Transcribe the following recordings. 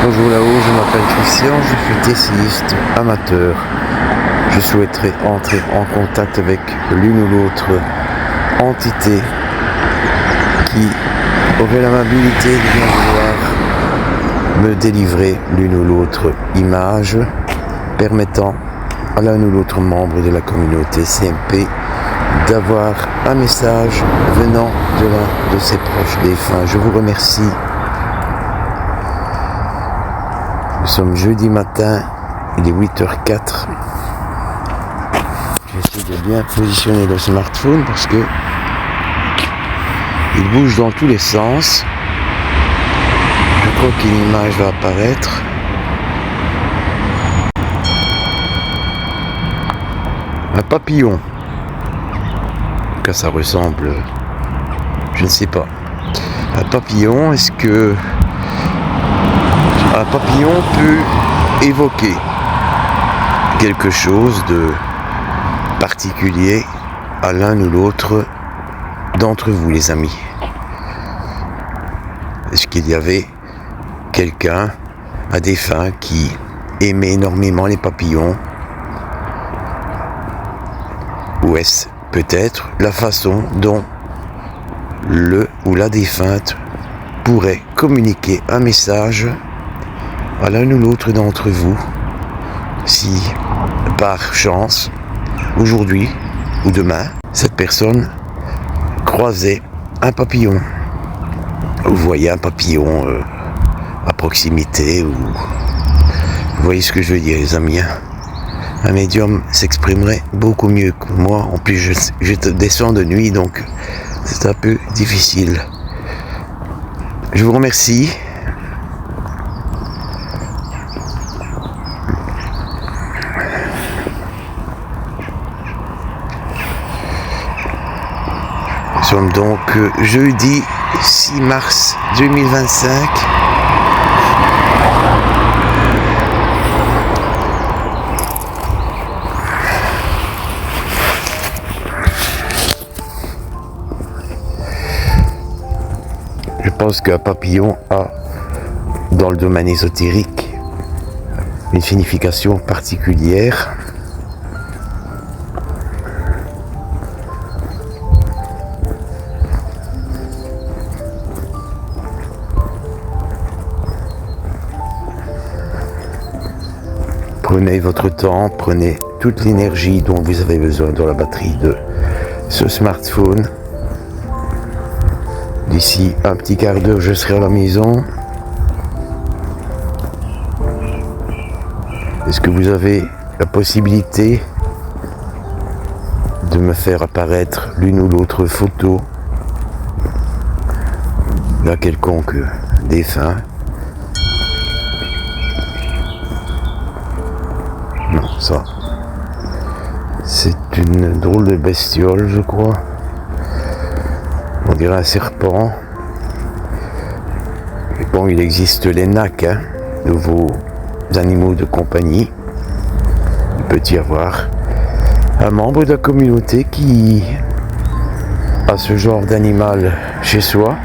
Bonjour là-haut, je m'appelle Christian, je suis essayiste amateur. Je souhaiterais entrer en contact avec l'une ou l'autre entité qui aurait l'amabilité de bien vouloir me délivrer l'une ou l'autre image permettant à l'un ou l'autre membre de la communauté CMP d'avoir un message venant de l'un de ses proches défunts. Je vous remercie. Nous sommes jeudi matin, il est 8h04. J'essaie de bien positionner le smartphone parce que il bouge dans tous les sens. Je crois qu'une image va apparaître. Un papillon. Que ça ressemble, je ne sais pas. Un papillon, est-ce que un papillon peut évoquer quelque chose de particulier à l'un ou l'autre d'entre vous, les amis? Est-ce qu'il y avait quelqu'un, un défunt, qui aimait énormément les papillons? Ou est-ce peut-être la façon dont le ou la défunte pourrait communiquer un message à l'un ou l'autre d'entre vous si, par chance, aujourd'hui ou demain, cette personne croisait un papillon? Vous voyez un papillon à proximité, ou vous voyez ce que je veux dire, les amis, hein? Un médium s'exprimerait beaucoup mieux que moi. En plus, je descends de nuit, donc c'est un peu difficile. Je vous remercie. Nous sommes donc jeudi 6 mars 2025. Je pense qu'un papillon a, dans le domaine ésotérique, une signification particulière. Prenez votre temps, prenez toute l'énergie dont vous avez besoin dans la batterie de ce smartphone. D'ici un petit quart d'heure, je serai à la maison. Est-ce que vous avez la possibilité de me faire apparaître l'une ou l'autre photo d'un quelconque défunt? Non, ça, c'est une drôle de bestiole, je crois. On dirait un serpent. Et bon, il existe les nacs, hein, de vos animaux de compagnie. Il peut y avoir un membre de la communauté qui a ce genre d'animal chez soi.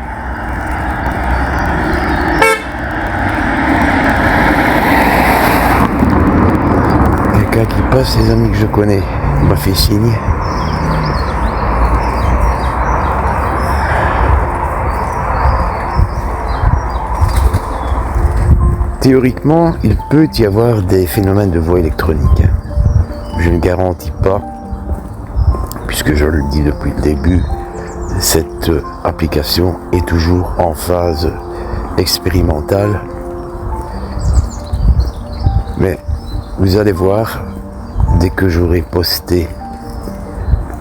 Quelqu'un qui passe, les amis que je connais, m'a fait signe. Théoriquement, il peut y avoir des phénomènes de voix électronique. Je ne garantis pas, puisque je le dis depuis le début, cette application est toujours en phase expérimentale. Mais vous allez voir, dès que j'aurai posté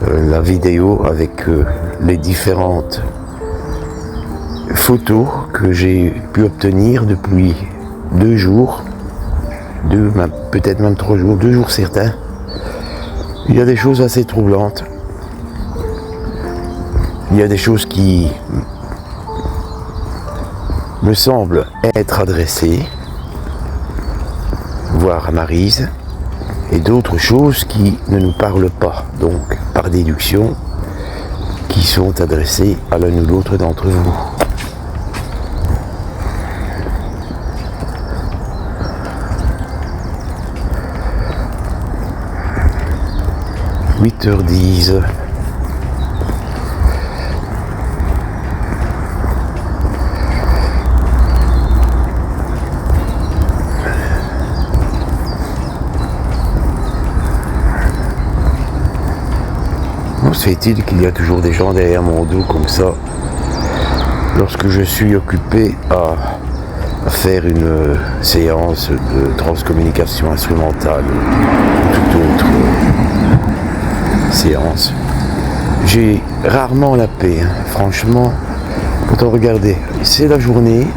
la vidéo avec les différentes photos que j'ai pu obtenir depuis 2 jours, peut-être même 3 jours, 2 jours certains, il y a des choses assez troublantes. Il y a des choses qui me semblent être adressées, voire à Maryse, et d'autres choses qui ne nous parlent pas, donc par déduction, qui sont adressées à l'un ou l'autre d'entre vous. 8h10. Se fait-il qu'il y a toujours des gens derrière mon dos comme ça lorsque je suis occupé à faire une séance de transcommunication instrumentale ou toute autre séance. J'ai rarement la paix, hein. Franchement, quand on regarde, c'est la journée,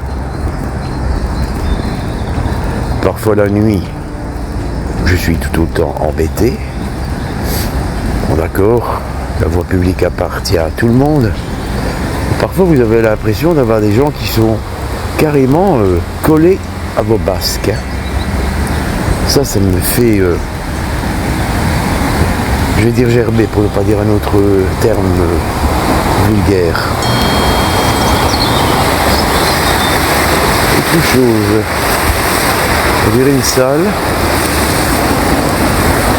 parfois la nuit, je suis tout autant embêté. Bon, d'accord, la voie publique appartient à tout le monde. Parfois vous avez l'impression d'avoir des gens qui sont carrément collés à vos basques. Ça me fait, je vais dire gerber pour ne pas dire un autre terme vulgaire. Autre chose, on dirait une salle.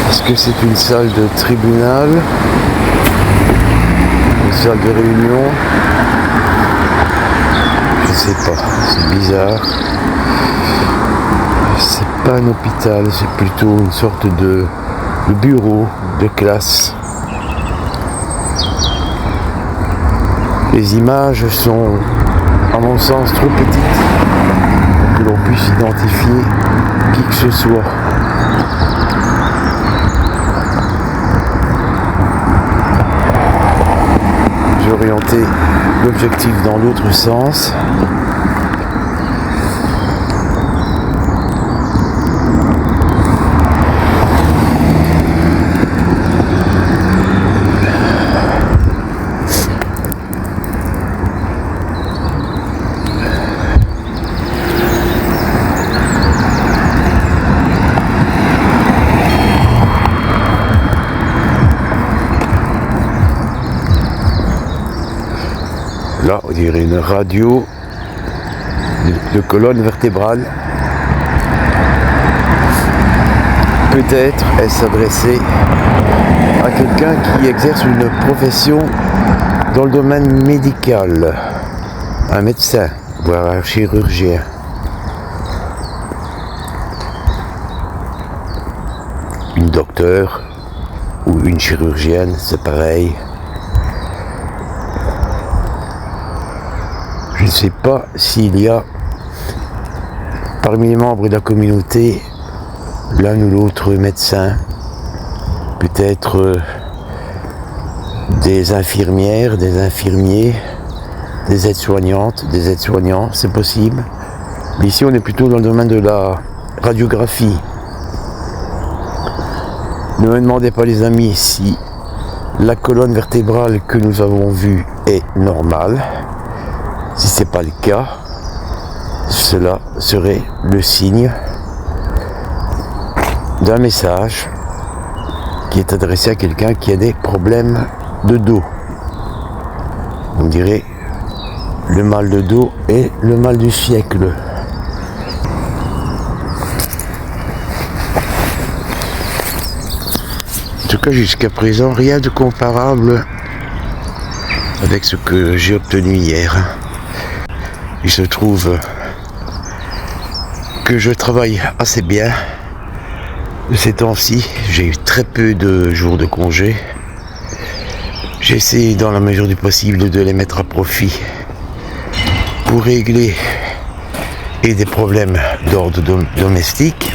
Est-ce que c'est une salle de tribunal? Une salle de réunion? Je sais pas, c'est bizarre. C'est pas un hôpital, c'est plutôt une sorte de bureau de classe. Les images sont, à mon sens, trop petites pour que l'on puisse identifier qui que ce soit. J'ai orienté l'objectif dans l'autre sens. Là, on dirait une radio de colonne vertébrale. Peut-être est-ce s'adresser à quelqu'un qui exerce une profession dans le domaine médical. Un médecin, voire un chirurgien. Une docteure ou une chirurgienne, c'est pareil. Je ne sais pas s'il y a parmi les membres de la communauté l'un ou l'autre médecin, peut-être des infirmières, des infirmiers, des aides-soignantes, des aides-soignants, c'est possible. Mais ici on est plutôt dans le domaine de la radiographie. Ne me demandez pas les amis si la colonne vertébrale que nous avons vue est normale. Si ce n'est pas le cas, cela serait le signe d'un message qui est adressé à quelqu'un qui a des problèmes de dos. On dirait le mal de dos est le mal du siècle. En tout cas, jusqu'à présent, rien de comparable avec ce que j'ai obtenu hier. Il se trouve que je travaille assez bien de ces temps-ci. J'ai eu très peu de jours de congé. J'ai essayé dans la mesure du possible de les mettre à profit pour régler des problèmes d'ordre domestique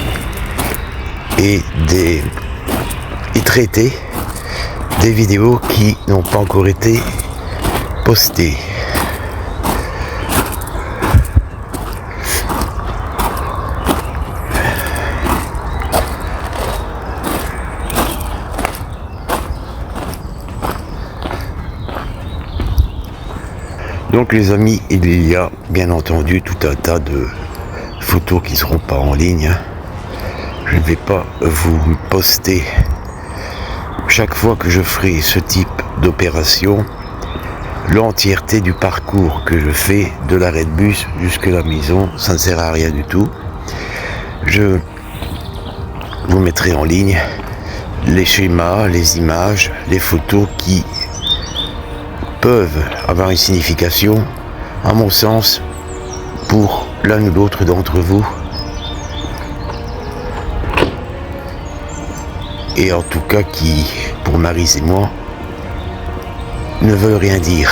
et traiter des vidéos qui n'ont pas encore été postées. Donc les amis, il y a bien entendu tout un tas de photos qui ne seront pas en ligne. Je ne vais pas vous poster chaque fois que je ferai ce type d'opération l'entièreté du parcours que je fais de l'arrêt de bus jusqu'à la maison. Ça ne sert à rien du tout. Je vous mettrai en ligne les schémas, les images, les photos qui peuvent avoir une signification, à mon sens, pour l'un ou l'autre d'entre vous. Et en tout cas qui, pour Maryse et moi, ne veulent rien dire,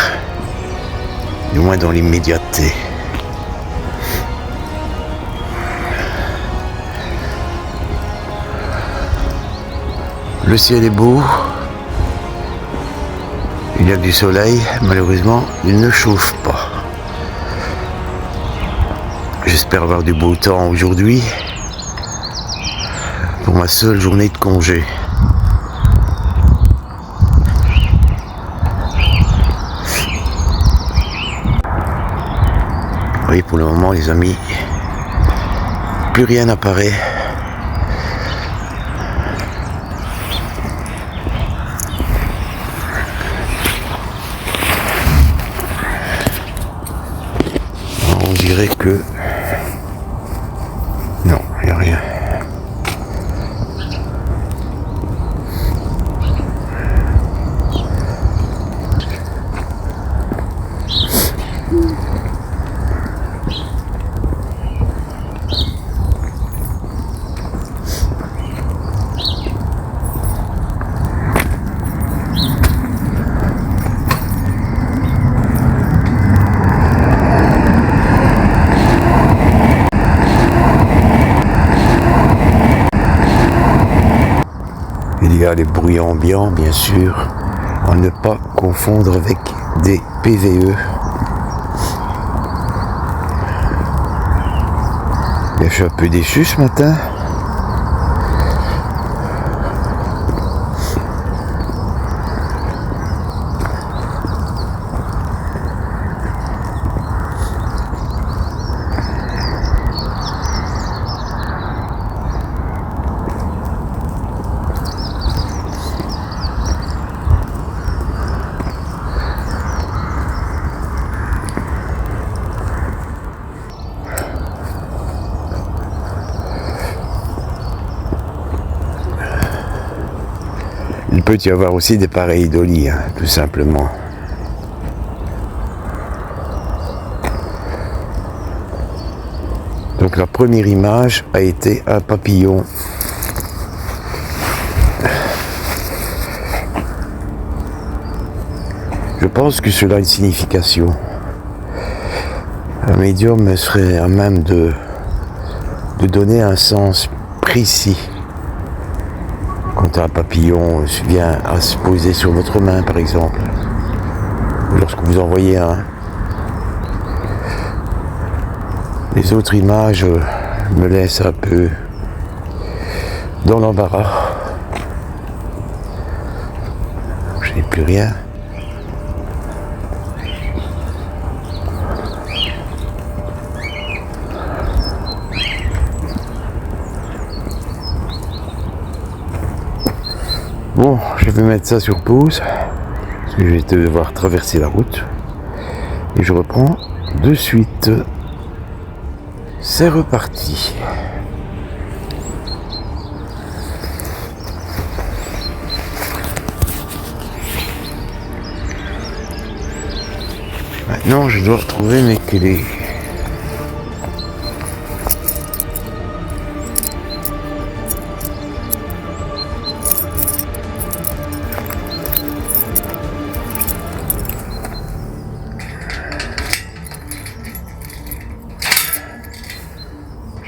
du moins dans l'immédiateté. Le ciel est beau, il y a du soleil, malheureusement il ne chauffe pas. J'espère avoir du beau temps aujourd'hui pour ma seule journée de congé. Oui, pour le moment les amis, plus rien n'apparaît. On dirait que non, il n'y a rien. Il y a les bruits ambiants, bien sûr, à ne pas confondre avec des PVE. Je suis un peu déçu ce matin. Il peut y avoir aussi des pareidolie, tout simplement. Donc la première image a été un papillon. Je pense que cela a une signification. Un médium serait à même de donner un sens précis. Quand un papillon vient à se poser sur votre main, par exemple, ou lorsque vous en voyez un. Les autres images me laissent un peu dans l'embarras. Je n'ai plus rien. Bon, je vais mettre ça sur pause, parce que je vais devoir traverser la route. Et je reprends de suite. C'est reparti. Maintenant, je dois retrouver mes clés.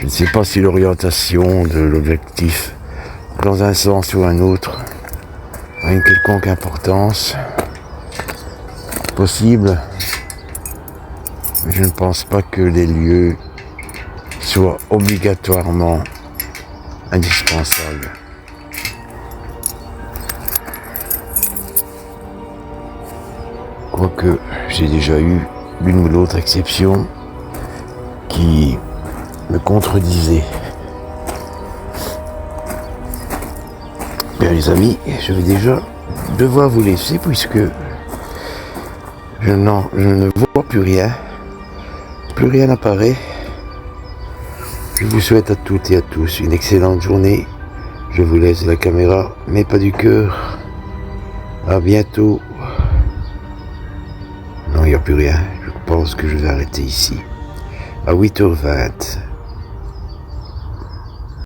Je ne sais pas si l'orientation de l'objectif dans un sens ou un autre a une quelconque importance. Possible, mais je ne pense pas que les lieux soient obligatoirement indispensables. Quoique j'ai déjà eu l'une ou l'autre exception qui me contredisait. Bien les amis, je vais déjà devoir vous laisser puisque je ne vois plus rien n'apparaît. Je vous souhaite à toutes et à tous une excellente journée Je vous laisse la caméra, mais pas du cœur. À bientôt. Non, il n'y a plus rien. Je pense que je vais arrêter ici. À 8h20.